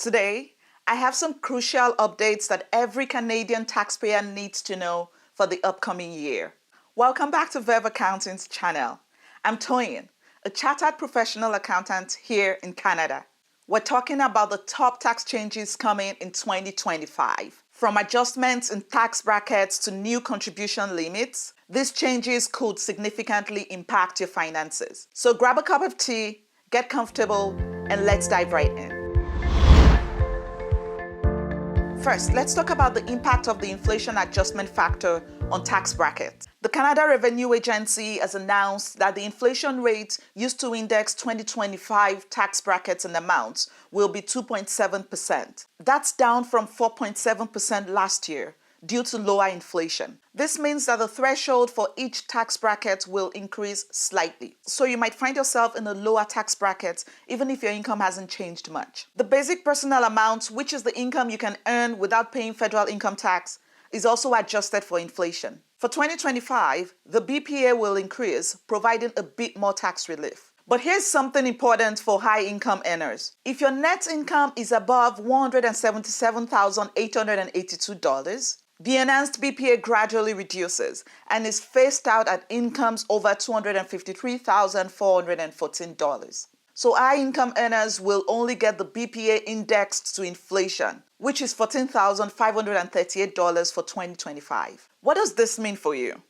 Today, I have some crucial updates that every Canadian taxpayer needs to know for the upcoming year. Welcome back to Verve Accounting's channel. I'm Toyin, a chartered professional accountant here in Canada. We're talking about the top tax changes coming in 2025. From adjustments in tax brackets to new contribution limits, these changes could significantly impact your finances. So grab a cup of tea, get comfortable, and let's dive right in. First, let's talk about the impact of the inflation adjustment factor on tax brackets. The Canada Revenue Agency has announced that the inflation rate used to index 2025 tax brackets and amounts will be 2.7%. That's down from 4.7% last year due to lower inflation. This means that the threshold for each tax bracket will increase slightly. So you might find yourself in a lower tax bracket even if your income hasn't changed much. The basic personal amount, which is the income you can earn without paying federal income tax, is also adjusted for inflation. For 2025, the BPA will increase, providing a bit more tax relief. But here's something important for high-income earners. If your net income is above $177,882, the enhanced BPA gradually reduces and is phased out at incomes over $253,414. So high-income earners will only get the BPA indexed to inflation, which is $14,538 for 2025. What does this mean for you?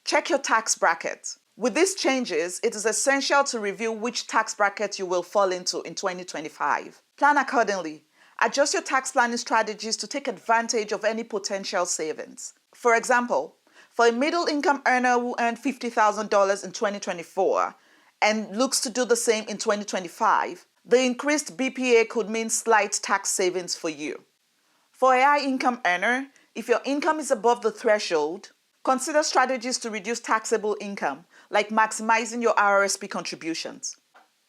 Check your tax bracket. With these changes, it is essential to review which tax bracket you will fall into in 2025. Plan accordingly. Adjust your tax planning strategies to take advantage of any potential savings. For example, for a middle-income earner who earned $50,000 in 2024 and looks to do the same in 2025, the increased BPA could mean slight tax savings for you. For a high-income earner, if your income is above the threshold, consider strategies to reduce taxable income, like maximizing your RRSP contributions.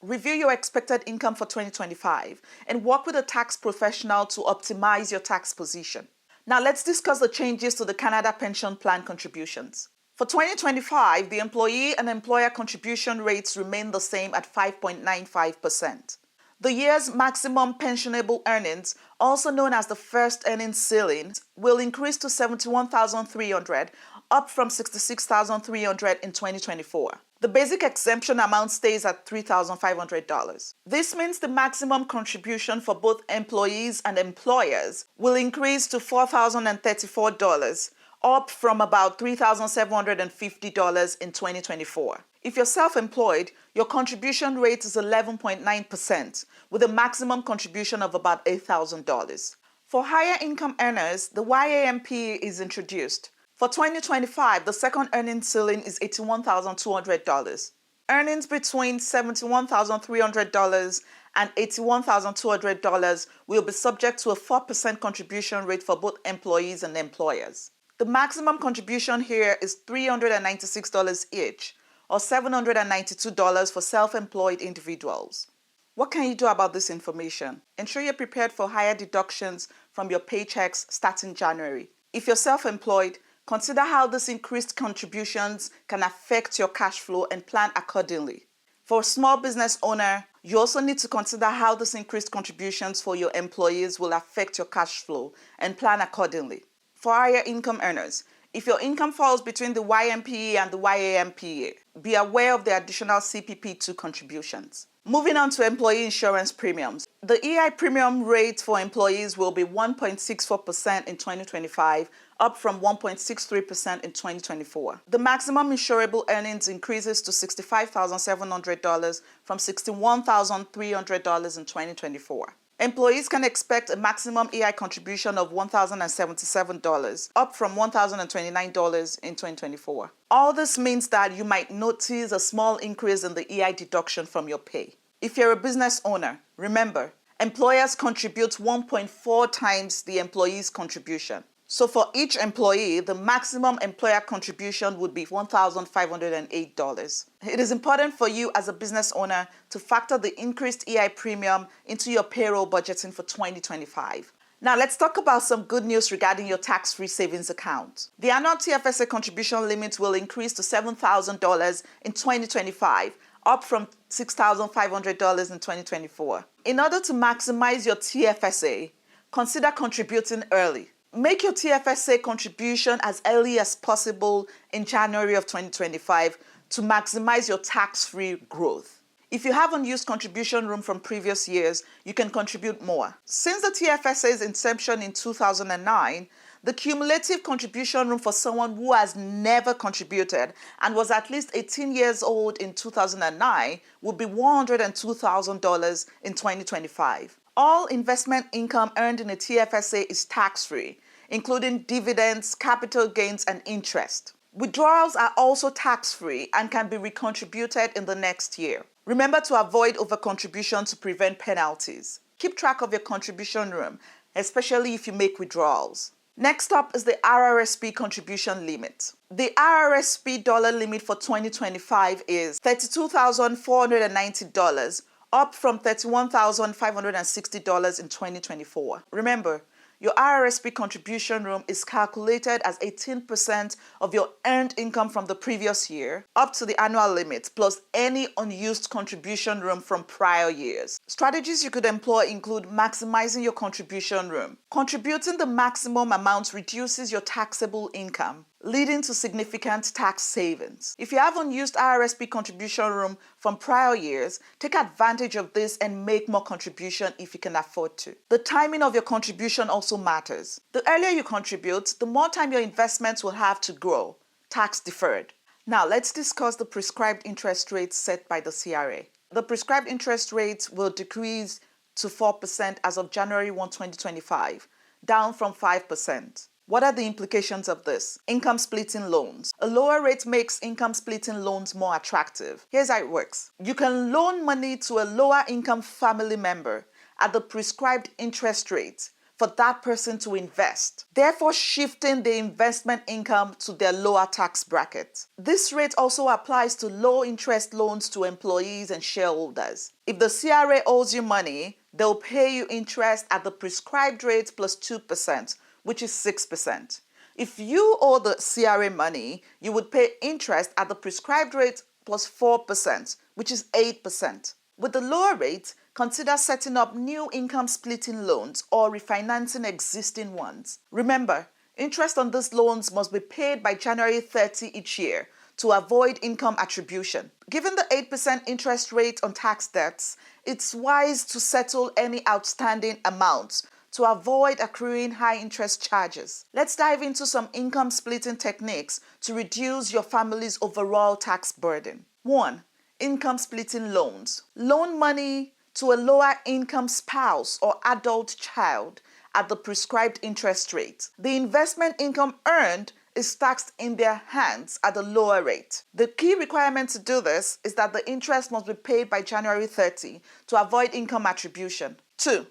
Review your expected income for 2025 and work with a tax professional to optimize your tax position. Now let's discuss the changes to the Canada Pension Plan contributions. For 2025, the employee and employer contribution rates remain the same at 5.95%. The year's maximum pensionable earnings, also known as the first earnings ceiling, will increase to $71,300, up from $66,300 in 2024. The basic exemption amount stays at $3,500. This means the maximum contribution for both employees and employers will increase to $4,034, up from about $3,750 in 2024. If you're self-employed, your contribution rate is 11.9%, with a maximum contribution of about $8,000. For higher income earners, the YAMP is introduced. For 2025, the second earnings ceiling is $81,200. Earnings between $71,300 and $81,200 will be subject to a 4% contribution rate for both employees and employers. The maximum contribution here is $396 each, or $792 for self-employed individuals. What can you do about this information? Ensure you're prepared for higher deductions from your paychecks starting January. If you're self-employed, consider how these increased contributions can affect your cash flow and plan accordingly. For a small business owner, you also need to consider how these increased contributions for your employees will affect your cash flow and plan accordingly. For higher income earners, if your income falls between the YMPE and the YAMPA, be aware of the additional CPP2 contributions. Moving on to employee insurance premiums. The EI premium rate for employees will be 1.64% in 2025, up from 1.63% in 2024. The maximum insurable earnings increases to $65,700 from $61,300 in 2024. Employees can expect a maximum EI contribution of $1,077, up from $1,029 in 2024. All this means that you might notice a small increase in the EI deduction from your pay. If you're a business owner, remember, employers contribute 1.4 times the employee's contribution. So for each employee, the maximum employer contribution would be $1,508. It is important for you as a business owner to factor the increased EI premium into your payroll budgeting for 2025. Now let's talk about some good news regarding your tax-free savings account. The annual TFSA contribution limit will increase to $7,000 in 2025, up from $6,500 in 2024. In order to maximize your TFSA, consider contributing early. Make your TFSA contribution as early as possible in January of 2025 to maximize your tax-free growth. If you have unused contribution room from previous years, you can contribute more. Since the TFSA's inception in 2009, the cumulative contribution room for someone who has never contributed and was at least 18 years old in 2009 would be $102,000 in 2025. All investment income earned in a TFSA is tax-free, including dividends, capital gains, and interest. Withdrawals are also tax-free and can be recontributed in the next year. Remember to avoid overcontribution to prevent penalties. Keep track of your contribution room, especially if you make withdrawals. Next up is the RRSP contribution limit. The RRSP dollar limit for 2025 is $32,490, up from $31,560 in 2024. Remember, your RRSP contribution room is calculated as 18% of your earned income from the previous year, up to the annual limit, plus any unused contribution room from prior years. Strategies you could employ include maximizing your contribution room. Contributing the maximum amount reduces your taxable income, leading to significant tax savings. If you have unused RRSP contribution room from prior years, take advantage of this and make more contribution if you can afford to. The timing of your contribution also matters. The earlier you contribute, the more time your investments will have to grow, tax deferred. Now let's discuss the prescribed interest rate set by the CRA. The prescribed interest rate will decrease to 4% as of January 1, 2025, down from 5%. What are the implications of this? Income splitting loans. A lower rate makes income splitting loans more attractive. Here's how it works. You can loan money to a lower income family member at the prescribed interest rate for that person to invest, therefore shifting the investment income to their lower tax bracket. This rate also applies to low interest loans to employees and shareholders. If the CRA owes you money, they'll pay you interest at the prescribed rate plus 2%, which is 6%. If you owe the CRA money, you would pay interest at the prescribed rate plus 4%, which is 8%. With the lower rate, consider setting up new income splitting loans or refinancing existing ones. Remember, interest on these loans must be paid by January 30 each year to avoid income attribution. Given the 8% interest rate on tax debts, it's wise to settle any outstanding amounts to avoid accruing high interest charges. Let's dive into some income splitting techniques to reduce your family's overall tax burden. 1. Income splitting loans. Loan money to a lower income spouse or adult child at the prescribed interest rate. The investment income earned is taxed in their hands at a lower rate. The key requirement to do this is that the interest must be paid by January 30 to avoid income attribution. 2.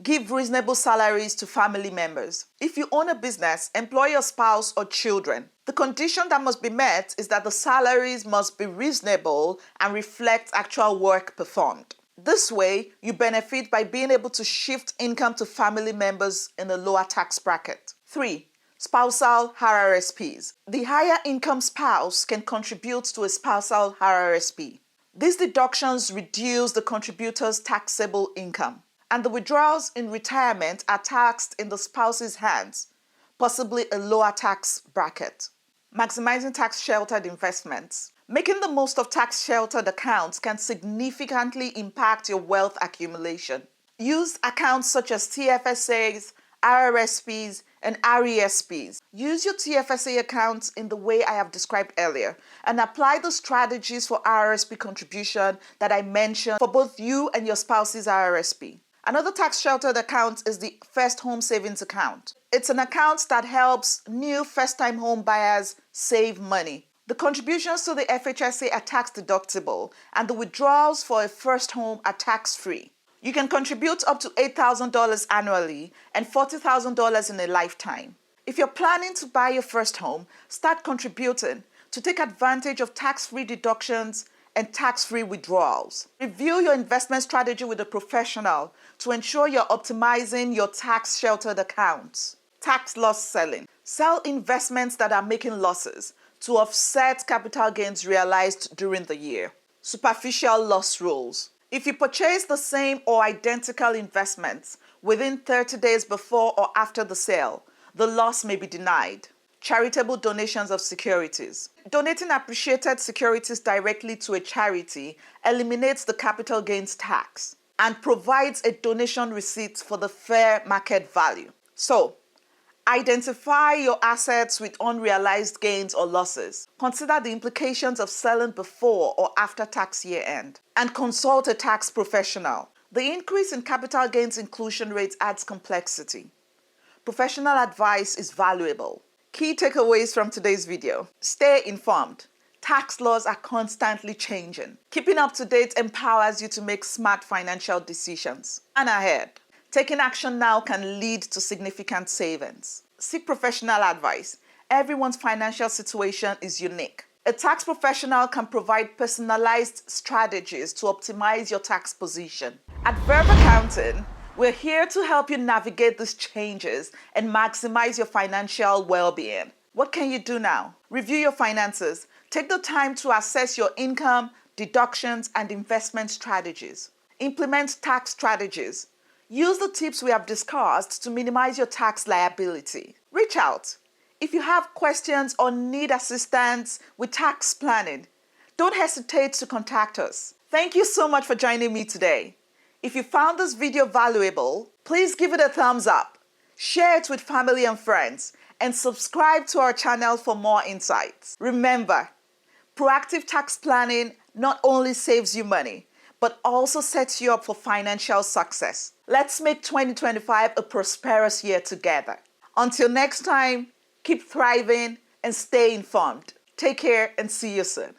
Give reasonable salaries to family members. If you own a business, employ your spouse or children. The condition that must be met is that the salaries must be reasonable and reflect actual work performed. This way, you benefit by being able to shift income to family members in a lower tax bracket. 3. Spousal RRSPs. The higher income spouse can contribute to a spousal RRSP. These deductions reduce the contributor's taxable income, and the withdrawals in retirement are taxed in the spouse's hands, possibly a lower tax bracket. Maximizing tax-sheltered investments. Making the most of tax-sheltered accounts can significantly impact your wealth accumulation. Use accounts such as TFSAs, RRSPs, and RRSPs. Use your TFSA accounts in the way I have described earlier and apply the strategies for RRSP contribution that I mentioned for both you and your spouse's RRSP. Another tax-sheltered account is the First Home Savings Account. It's an account that helps new first-time home buyers save money. The contributions to the FHSA are tax-deductible, and the withdrawals for a first home are tax-free. You can contribute up to $8,000 annually and $40,000 in a lifetime. If you're planning to buy your first home, start contributing to take advantage of tax-free deductions and tax-free withdrawals. Review your investment strategy with a professional to ensure you're optimizing your tax-sheltered accounts. Tax loss selling. Sell investments that are making losses to offset capital gains realized during the year. Superficial loss rules. If you purchase the same or identical investments within 30 days before or after the sale, the loss may be denied. Charitable donations of securities. Donating appreciated securities directly to a charity eliminates the capital gains tax and provides a donation receipt for the fair market value. So, identify your assets with unrealized gains or losses. Consider the implications of selling before or after tax year end, and consult a tax professional. The increase in capital gains inclusion rates adds complexity. Professional advice is valuable. Key takeaways from today's video. Stay informed. Tax laws are constantly changing. Keeping up to date empowers you to make smart financial decisions. And ahead. Taking action now can lead to significant savings. Seek professional advice. Everyone's financial situation is unique. A tax professional can provide personalized strategies to optimize your tax position. At Verve Accounting, we're here to help you navigate these changes and maximize your financial well-being. What can you do now? Review your finances. Take the time to assess your income, deductions, and investment strategies. Implement tax strategies. Use the tips we have discussed to minimize your tax liability. Reach out. If you have questions or need assistance with tax planning, don't hesitate to contact us. Thank you so much for joining me today. If you found this video valuable, please give it a thumbs up, share it with family and friends, and subscribe to our channel for more insights. Remember, proactive tax planning not only saves you money, but also sets you up for financial success. Let's make 2025 a prosperous year together. Until next time, keep thriving and stay informed. Take care and see you soon.